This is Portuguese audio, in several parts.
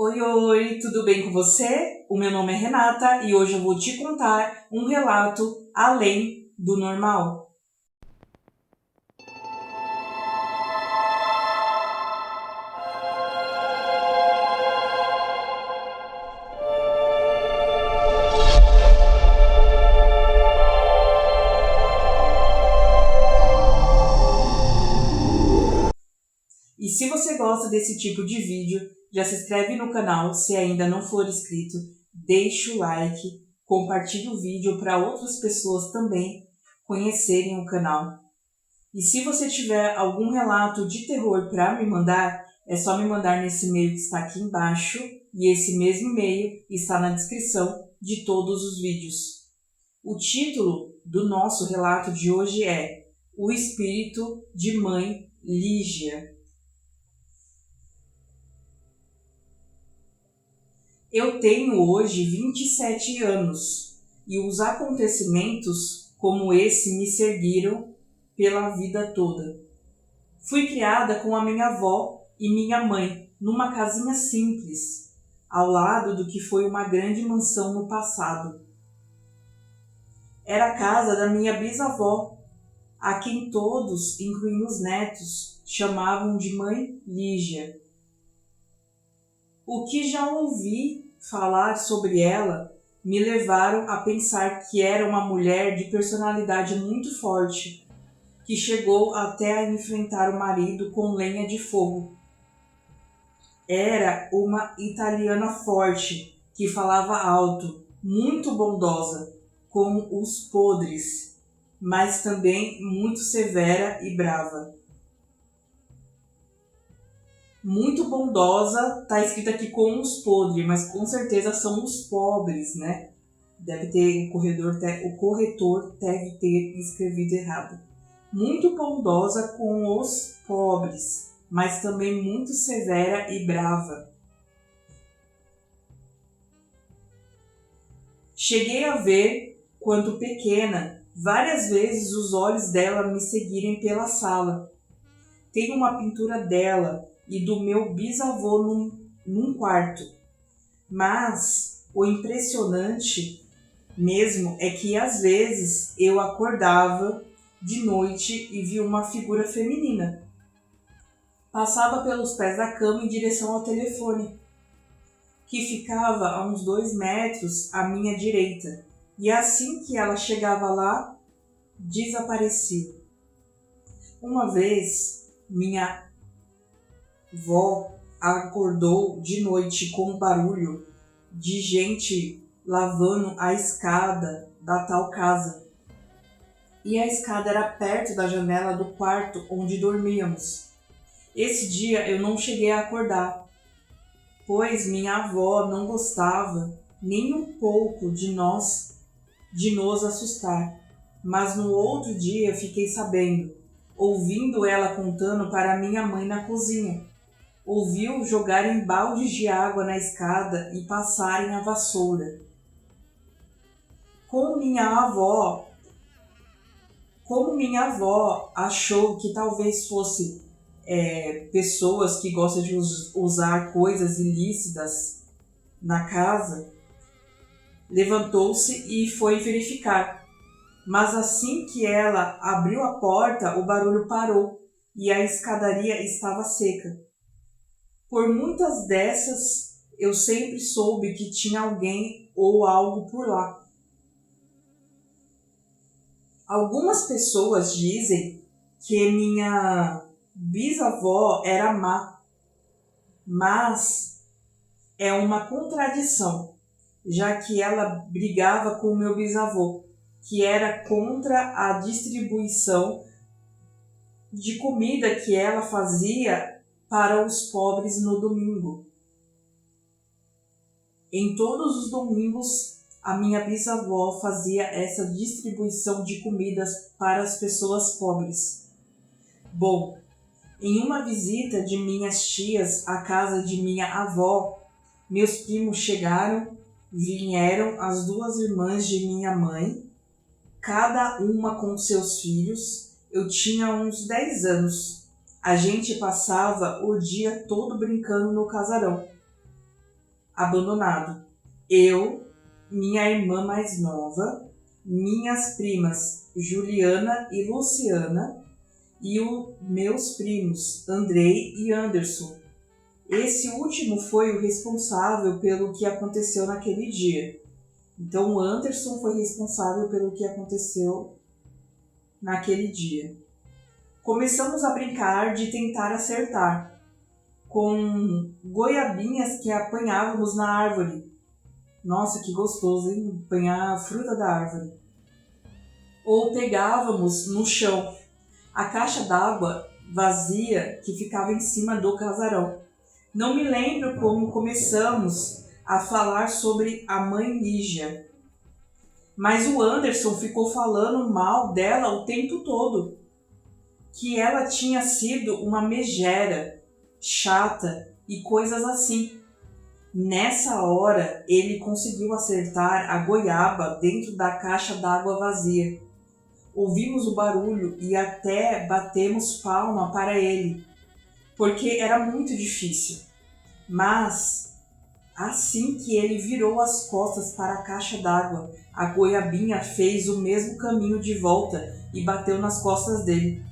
Oi, oi, tudo bem com você? O meu nome é Renata e hoje eu vou te contar um relato além do normal. E se você gosta desse tipo de vídeo, já se inscreve no canal se ainda não for inscrito, deixa o like, compartilhe o vídeo para outras pessoas também conhecerem o canal. E se você tiver algum relato de terror para me mandar, é só me mandar nesse e-mail que está aqui embaixo, e esse mesmo e-mail está na descrição de todos os vídeos. O título do nosso relato de hoje é O Espírito de Mãe Lígia. Eu tenho hoje 27 anos e os acontecimentos como esse me seguiram pela vida toda. Fui criada com a minha avó e minha mãe numa casinha simples, ao lado do que foi uma grande mansão no passado. Era a casa da minha bisavó, a quem todos, incluindo os netos, chamavam de Mãe Lígia. O que já ouvi falar sobre ela me levaram a pensar que era uma mulher de personalidade muito forte, que chegou até a enfrentar o marido com lenha de fogo. Era uma italiana forte, que falava alto, muito bondosa, com os podres, mas também muito severa e brava. Muito bondosa, tá escrito aqui com os podres, mas com certeza são os pobres, né? O corretor deve ter escrevido errado. Muito bondosa com os pobres, mas também muito severa e brava. Cheguei a ver, quando pequena, várias vezes os olhos dela me seguirem pela sala. Tem uma pintura dela e do meu bisavô num quarto. Mas o impressionante mesmo é que às vezes eu acordava de noite e via uma figura feminina. Passava pelos pés da cama em direção ao telefone, que ficava a uns 2 metros à minha direita. E assim que ela chegava lá, desaparecia. Uma vez, minha avó acordou de noite com um barulho de gente lavando a escada da tal casa. E a escada era perto da janela do quarto onde dormíamos. Esse dia eu não cheguei a acordar, pois minha avó não gostava nem um pouco de nos assustar. Mas no outro dia fiquei sabendo, ouvindo ela contando para minha mãe na cozinha. Ouviu jogarem baldes de água na escada e passarem a vassoura. Como minha avó achou que talvez fosse pessoas que gostam de usar coisas ilícitas na casa, levantou-se e foi verificar. Mas assim que ela abriu a porta, o barulho parou e a escadaria estava seca. Por muitas dessas, eu sempre soube que tinha alguém ou algo por lá. Algumas pessoas dizem que minha bisavó era má, mas é uma contradição, já que ela brigava com o meu bisavô, que era contra a distribuição de comida que ela fazia para os pobres no domingo. Em todos os domingos, a minha bisavó fazia essa distribuição de comidas para as pessoas pobres. Bom, em uma visita de minhas tias à casa de minha avó, meus primos vieram as 2 irmãs de minha mãe, cada uma com seus filhos. Eu tinha uns 10 anos. A gente passava o dia todo brincando no casarão. abandonado. Eu, minha irmã mais nova, minhas primas Juliana e Luciana e os meus primos Andrei e Anderson. Esse último foi o responsável pelo que aconteceu naquele dia. Então o Anderson foi responsável pelo que aconteceu naquele dia. Começamos a brincar de tentar acertar, com goiabinhas que apanhávamos na árvore. Nossa, que gostoso, hein? Apanhar a fruta da árvore. Ou pegávamos no chão a caixa d'água vazia que ficava em cima do casarão. Não me lembro como começamos a falar sobre a mãe Lígia, mas o Anderson ficou falando mal dela o tempo todo, que ela tinha sido uma megera, chata e coisas assim. Nessa hora, ele conseguiu acertar a goiaba dentro da caixa d'água vazia. Ouvimos o barulho e até batemos palma para ele, porque era muito difícil. Mas, assim que ele virou as costas para a caixa d'água, a goiabinha fez o mesmo caminho de volta e bateu nas costas dele.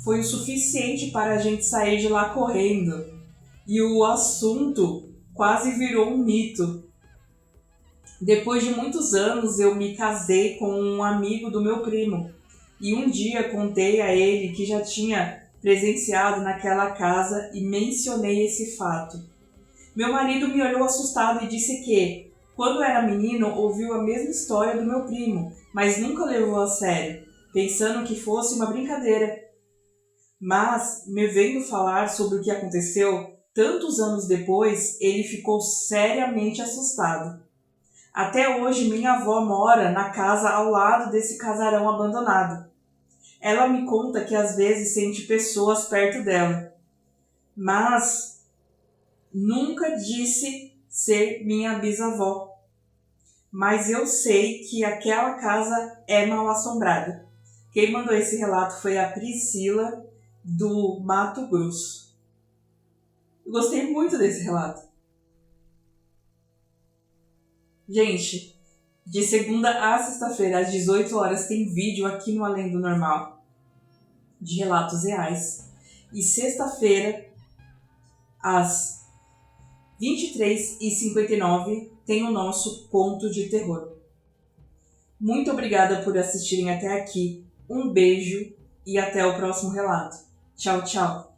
Foi o suficiente para a gente sair de lá correndo, e o assunto quase virou um mito. Depois de muitos anos, eu me casei com um amigo do meu primo, e um dia contei a ele que já tinha presenciado naquela casa e mencionei esse fato. Meu marido me olhou assustado e disse que, quando era menino, ouviu a mesma história do meu primo, mas nunca levou a sério, pensando que fosse uma brincadeira. Mas, me vendo falar sobre o que aconteceu, tantos anos depois, ele ficou seriamente assustado. Até hoje, minha avó mora na casa ao lado desse casarão abandonado. Ela me conta que às vezes sente pessoas perto dela, mas nunca disse ser minha bisavó. Mas eu sei que aquela casa é mal assombrada. Quem mandou esse relato foi a Priscila, do Mato Grosso. Eu gostei muito desse relato. Gente, de segunda a sexta-feira, às 18 horas, tem vídeo aqui no Além do Normal, de relatos reais. E sexta-feira, às 23h59, tem o nosso Conto de Terror. Muito obrigada por assistirem até aqui. Um beijo e até o próximo relato. Tchau, tchau.